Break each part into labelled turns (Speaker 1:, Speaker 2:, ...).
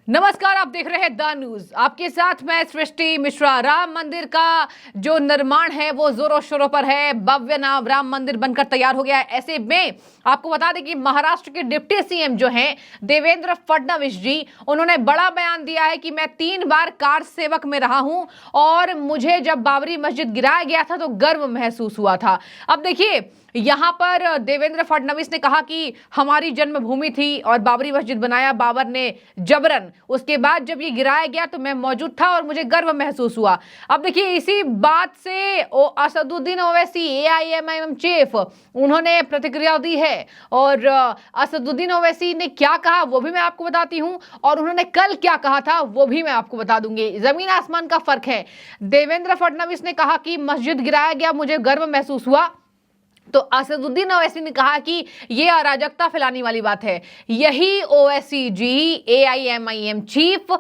Speaker 1: नमस्कार, आप देख रहे हैं द न्यूज। आपके साथ मैं सृष्टि मिश्रा। राम मंदिर का जो निर्माण है वो जोरों शोरों पर है। भव्य नाम राम मंदिर बनकर तैयार हो गया है। ऐसे में आपको बता दें कि महाराष्ट्र के डिप्टी सीएम जो हैं देवेंद्र फडणवीस जी, उन्होंने बड़ा बयान दिया है कि मैं 3 बार कार सेवक में रहा हूं और मुझे जब बाबरी मस्जिद गिराया गया था तो गर्व महसूस हुआ था। अब देखिए, यहां पर देवेंद्र फडणवीस ने कहा कि हमारी जन्मभूमि थी और बाबरी मस्जिद बनाया बाबर ने जबरन। उसके बाद जब ये गिराया गया तो मैं मौजूद था और मुझे गर्व महसूस हुआ। अब देखिए, इसी बात से असदुद्दीन ओवैसी एआईएमआईएम चीफ, उन्होंने प्रतिक्रिया दी है। और असदुद्दीन ओवैसी ने क्या कहा वो भी मैं आपको बताती हूं, और उन्होंने कल क्या कहा था वो भी मैं आपको बता दूंगी। जमीन आसमान का फर्क है। देवेंद्र फडणवीस ने कहा कि मस्जिद गिराया गया, मुझे गर्व महसूस हुआ, तो असदुद्दीन ओवैसी ने कहा कि यह अराजकता फैलाने वाली बात है। यही ओवैसी जी, एआईएमआईएम चीफ,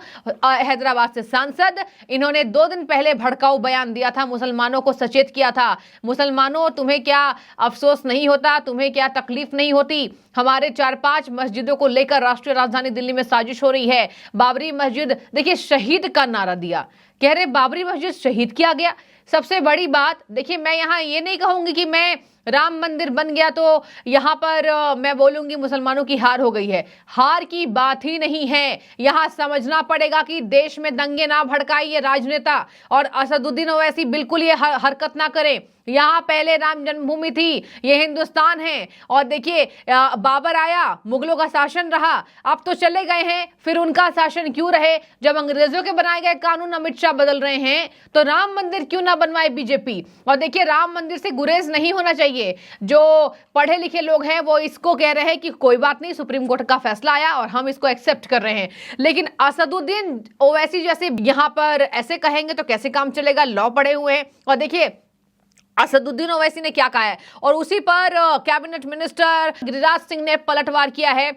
Speaker 1: हैदराबाद से सांसद, इन्होंने 2 दिन पहले भड़काऊ बयान दिया था, मुसलमानों को सचेत किया था। मुसलमानों, तुम्हें क्या अफसोस नहीं होता, तुम्हें क्या तकलीफ नहीं होती? हमारे 4-5 मस्जिदों को लेकर राष्ट्रीय राजधानी दिल्ली में साजिश हो रही है। बाबरी मस्जिद, देखिए, शहीद का नारा दिया, कह रहे बाबरी मस्जिद शहीद किया गया। सबसे बड़ी बात देखिए, मैं यहां ये नहीं कहूंगी कि मैं राम मंदिर बन गया तो यहां पर मैं बोलूंगी मुसलमानों की हार हो गई है। हार की बात ही नहीं है। यहां समझना पड़ेगा कि देश में दंगे ना भड़काइए राजनेता, और असदुद्दीन ओवैसी बिल्कुल ये हरकत ना करें। यहां पहले राम जन्मभूमि थी, ये हिंदुस्तान है। और देखिए, बाबर आया, मुगलों का शासन रहा, अब तो चले गए हैं, फिर उनका शासन क्यों रहे? जब अंग्रेजों के बनाए गए कानून अमित शाह बदल रहे हैं तो राम मंदिर क्यों ना बनवाए बीजेपी? और देखिए, राम मंदिर से गुरेज नहीं होना चाहिए। जो पढ़े लिखे लोग हैं वो इसको कह रहे हैं कि कोई बात नहीं, सुप्रीम कोर्ट का फैसला आया और हम इसको एक्सेप्ट कर रहे हैं। लेकिन असदुद्दीन ओवैसी जैसे यहां पर ऐसे कहेंगे तो कैसे काम चलेगा? लॉ पढ़े हुए हैं। और देखिए, असदुद्दीन ओवैसी ने क्या कहा है, और उसी पर कैबिनेट मिनिस्टर गिरिराज सिंह ने पलटवार किया है।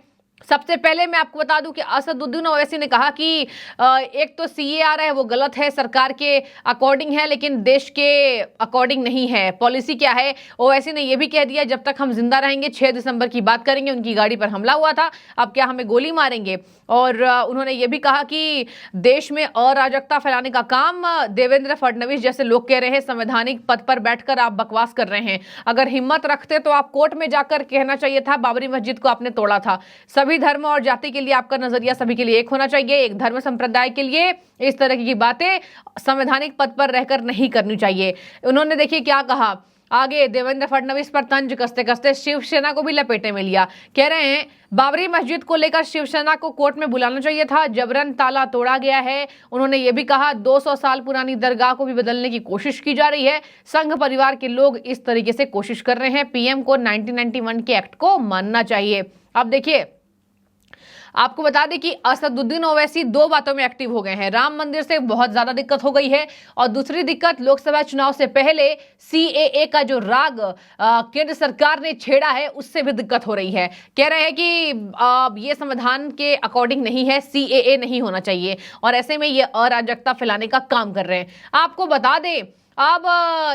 Speaker 1: सबसे पहले मैं आपको बता दूं कि असदुद्दीन ओवैसी ने कहा कि एक तो सीए आ रहा है वो गलत है, सरकार के अकॉर्डिंग है लेकिन देश के अकॉर्डिंग नहीं है। पॉलिसी क्या है? ओवैसी ने यह भी कह दिया, जब तक हम जिंदा रहेंगे 6 दिसंबर की बात करेंगे, उनकी गाड़ी पर हमला हुआ था, अब क्या हमें गोली मारेंगे? और उन्होंने ये भी कहा कि देश में अराजकता फैलाने का काम देवेंद्र फडणवीस जैसे लोग कर रहे हैं। संवैधानिक पद पर बैठकर आप बकवास कर रहे हैं। अगर हिम्मत रखते तो आप कोर्ट में जाकर कहना चाहिए था बाबरी मस्जिद को आपने तोड़ा था। सभी धर्म और जाति के लिए आपका नजरिया सभी के लिए एक होना चाहिए। एक धर्म संप्रदाय के लिए इस तरह की बातें संवैधानिक पद पर रहकर नहीं करनी चाहिए। उन्होंने देखिए क्या कहा आगे, देवेंद्र फडणवीस पर तंज कसते कसते शिवसेना को भी लपेटे में लिया। कह रहे हैं बाबरी मस्जिद को लेकर शिवसेना को कोर्ट में बुलाना चाहिए था, जबरन ताला तोड़ा गया है। उन्होंने ये भी कहा 200 साल पुरानी दरगाह को भी बदलने की कोशिश की जा रही है। संघ परिवार के लोग इस तरीके से कोशिश कर रहे हैं। पीएम को 1991 के एक्ट को मानना चाहिए। अब देखिए, आपको बता दें कि असदुद्दीन ओवैसी 2 बातों में एक्टिव हो गए हैं। राम मंदिर से बहुत ज्यादा दिक्कत हो गई है, और दूसरी दिक्कत लोकसभा चुनाव से पहले सीएए का जो राग केंद्र सरकार ने छेड़ा है उससे भी दिक्कत हो रही है। कह रहे हैं कि ये संविधान के अकॉर्डिंग नहीं है, सीएए नहीं होना चाहिए, और ऐसे में ये अराजकता फैलाने का काम कर रहे हैं। आपको बता दें, अब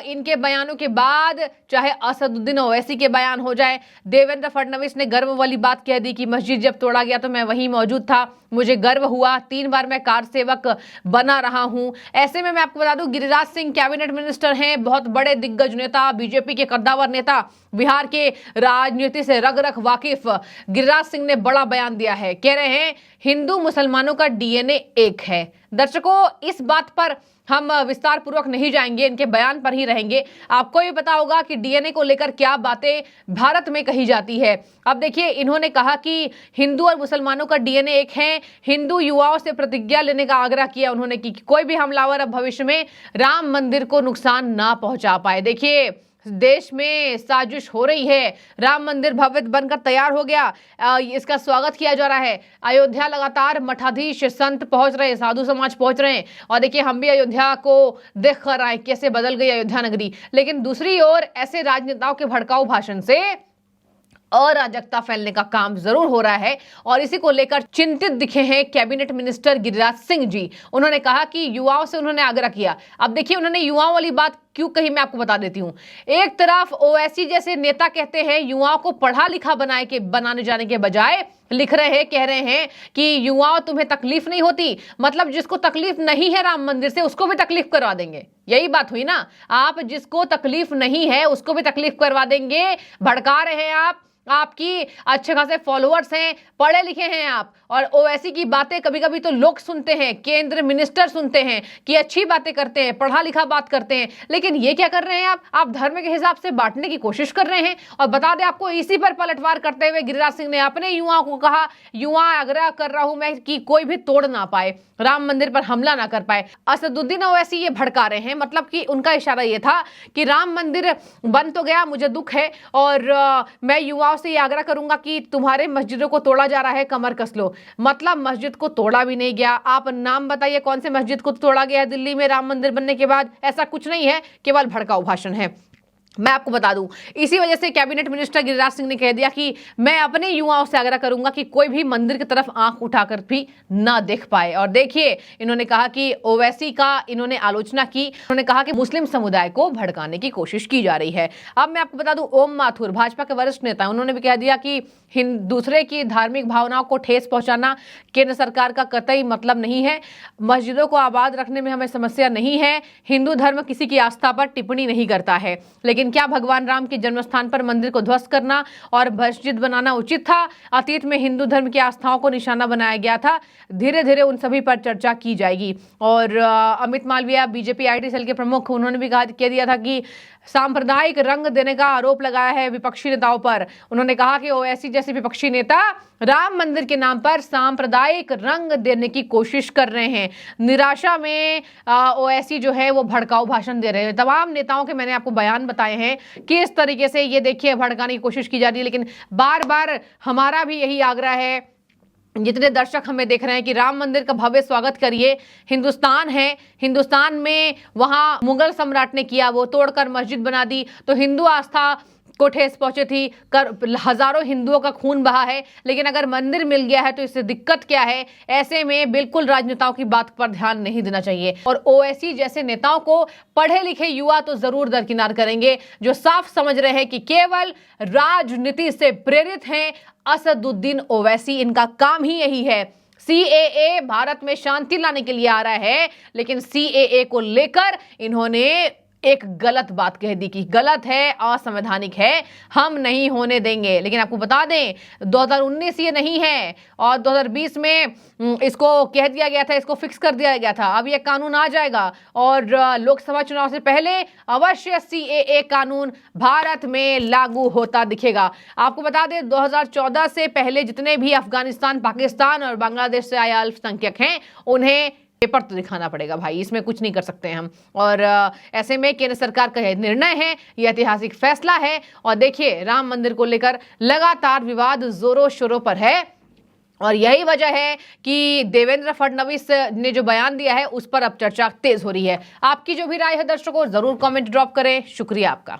Speaker 1: इनके बयानों के बाद चाहे असदुद्दीन ओवैसी के बयान हो जाए, देवेंद्र फडणवीस ने गर्व वाली बात कह दी कि मस्जिद जब तोड़ा गया तो मैं वहीं मौजूद था, मुझे गर्व हुआ, 3 बार मैं कार सेवक बना रहा हूं। ऐसे में मैं आपको बता दूं, गिरिराज सिंह कैबिनेट मिनिस्टर हैं, बहुत बड़े दिग्गज नेता, बीजेपी के कद्दावर नेता, बिहार के राजनीति से रग रग वाकिफ गिरिराज सिंह ने बड़ा बयान दिया है। कह रहे हैं हिंदू मुसलमानों का डीएनए एक है। दर्शकों, इस बात पर हम विस्तार पूर्वक नहीं जाएंगे, इनके बयान पर ही रहेंगे। आपको ये पता होगा कि डीएनए को लेकर क्या बातें भारत में कही जाती है। अब देखिए, इन्होंने कहा कि हिंदू और मुसलमानों का डीएनए एक है। हिंदू युवाओं से प्रतिज्ञा लेने का आग्रह किया उन्होंने कि कोई भी हमलावर अब भविष्य में राम मंदिर को नुकसान ना पहुंचा पाए। देखिए, देश में साजिश हो रही है, राम मंदिर भव्य बनकर तैयार हो गया, इसका स्वागत किया जा रहा है। अयोध्या लगातार मठाधीश संत पहुंच रहे हैं, साधु समाज पहुंच रहे हैं, और देखिए हम भी अयोध्या को देख कर आए कैसे बदल गई अयोध्या नगरी। लेकिन दूसरी ओर ऐसे राजनेताओं के भड़काऊ भाषण से अराजकता फैलने का काम जरूर हो रहा है और इसी को लेकर चिंतित दिखे हैं कैबिनेट मिनिस्टर गिरिराज सिंह जी। उन्होंने कहा कि युवाओं से उन्होंने आग्रह किया। अब देखिए उन्होंने युवाओं वाली बात क्यों कही, मैं आपको बता देती हूं। एक तरफ ओवैसी जैसे नेता कहते हैं युवाओं को पढ़ा लिखा बनाने जाने के बजाय लिख रहे हैं, कह रहे हैं कि युवाओं तुम्हें तकलीफ नहीं होती, मतलब जिसको तकलीफ नहीं है राम मंदिर से उसको भी तकलीफ करवा देंगे। यही बात हुई ना, आप जिसको तकलीफ नहीं है उसको भी तकलीफ करवा देंगे। भड़का रहे हैं आपकी अच्छे खासे फॉलोअर्स हैं, पढ़े लिखे हैं आप, और ओवैसी की बातें कभी कभी तो लोग सुनते हैं, केंद्र मिनिस्टर सुनते हैं कि अच्छी बातें करते हैं, पढ़ा लिखा बात करते हैं, लेकिन ये क्या कर रहे हैं आप धर्म के हिसाब से बांटने की कोशिश कर रहे हैं। और बता दें आपको, इसी पर पलटवार करते हुए गिरिराज सिंह ने अपने युवाओं को कहा, युवा आग्रह कर रहा हूं मैं कि कोई भी तोड़ ना पाए, राम मंदिर पर हमला ना कर पाए। असदुद्दीन ओवैसी ये भड़का रहे हैं, मतलब कि उनका इशारा ये था कि राम मंदिर बन तो गया, मुझे दुख है और मैं युवाओं से ये आग्रह करूंगा कि तुम्हारे मस्जिदों को तोड़ा जा रहा है, कमर कस लो। मतलब मस्जिद को तोड़ा भी नहीं गया। आप नाम बताइए कौन से मस्जिद को तोड़ा गया है दिल्ली में राम मंदिर बनने के बाद? ऐसा कुछ नहीं है, केवल भड़काऊ भाषण है। मैं आपको बता दूं, इसी वजह से कैबिनेट मिनिस्टर गिरिराज सिंह ने कह दिया कि मैं अपने युवाओं से आग्रह करूंगा कि कोई भी मंदिर की तरफ आंख उठाकर भी ना देख पाए। और देखिए इन्होंने कहा कि ओवैसी का इन्होंने आलोचना की, उन्होंने कहा कि मुस्लिम समुदाय को भड़काने की कोशिश की जा रही है। अब मैं आपको बता दूं, ओम माथुर भाजपा के वरिष्ठ नेता, उन्होंने भी कह दिया कि दूसरे की धार्मिक भावनाओं को ठेस पहुंचाना केंद्र सरकार का कतई मतलब नहीं है। मस्जिदों को आबाद रखने में हमें समस्या नहीं है। हिंदू धर्म किसी की आस्था पर टिप्पणी नहीं करता है, लेकिन क्या भगवान राम के जन्मस्थान पर मंदिर को ध्वस्त करना और मस्जिद बनाना उचित था? अतीत में हिंदू धर्म की आस्थाओं को निशाना बनाया गया था। धीरे धीरे उन सभी पर चर्चा की जाएगी। और Amit Malviya BJP IT cell के प्रमुख, उन्होंने भी कह दिया था कि सांप्रदायिक रंग देने का आरोप लगाया है विपक्षी नेताओं पर। उन्होंने कहा कि ओवैसी जैसे विपक्षी नेता राम मंदिर के नाम पर सांप्रदायिक रंग देने की कोशिश कर रहे हैं। निराशा में ओवैसी जो है वो भड़काऊ भाषण दे रहे हैं। तमाम नेताओं के मैंने आपको बयान बताए हैं कि इस तरीके से ये देखिए भड़काने की कोशिश की जा रही है। लेकिन बार बार हमारा भी यही आग्रह है, जितने दर्शक हमें देख रहे हैं, कि राम मंदिर का भव्य स्वागत करिए। हिंदुस्तान है, हिंदुस्तान में वहां मुगल सम्राट ने किया, वो तोड़कर मस्जिद बना दी तो हिंदू आस्था को ठेस पहुंची थी, हजारों हिंदुओं का खून बहा है। लेकिन अगर मंदिर मिल गया है तो इससे दिक्कत क्या है? ऐसे में बिल्कुल राजनेताओं की बात पर ध्यान नहीं देना चाहिए। और ओवैसी जैसे नेताओं को पढ़े लिखे युवा तो जरूर दरकिनार करेंगे, जो साफ समझ रहे हैं कि केवल राजनीति से प्रेरित हैं असदुद्दीन ओवैसी। इनका काम ही यही है। सीएए भारत में शांति लाने के लिए आ रहा है, लेकिन सीएए को लेकर इन्होंने एक गलत बात कह दी कि गलत है, असंवैधानिक है, हम नहीं होने देंगे। लेकिन आपको बता दें 2019 ये नहीं है और 2020 में इसको कह दिया गया था, इसको फिक्स कर दिया गया था। अब ये कानून आ जाएगा और लोकसभा चुनाव से पहले अवश्य सीएए कानून भारत में लागू होता दिखेगा। आपको बता दें 2014 से पहले जितने भी अफगानिस्तान, पाकिस्तान और बांग्लादेश से आए अल्पसंख्यक हैं उन्हें पेपर तो दिखाना पड़ेगा भाई, इसमें कुछ नहीं कर सकते हम। और ऐसे में केंद्र सरकार का यह निर्णय है, यह ऐतिहासिक फैसला है। और देखिए राम मंदिर को लेकर लगातार विवाद जोरों शोरों पर है और यही वजह है कि देवेंद्र फडणवीस ने जो बयान दिया है उस पर अब चर्चा तेज हो रही है। आपकी जो भी राय है दर्शकों जरूर कमेंट ड्रॉप करें। शुक्रिया आपका।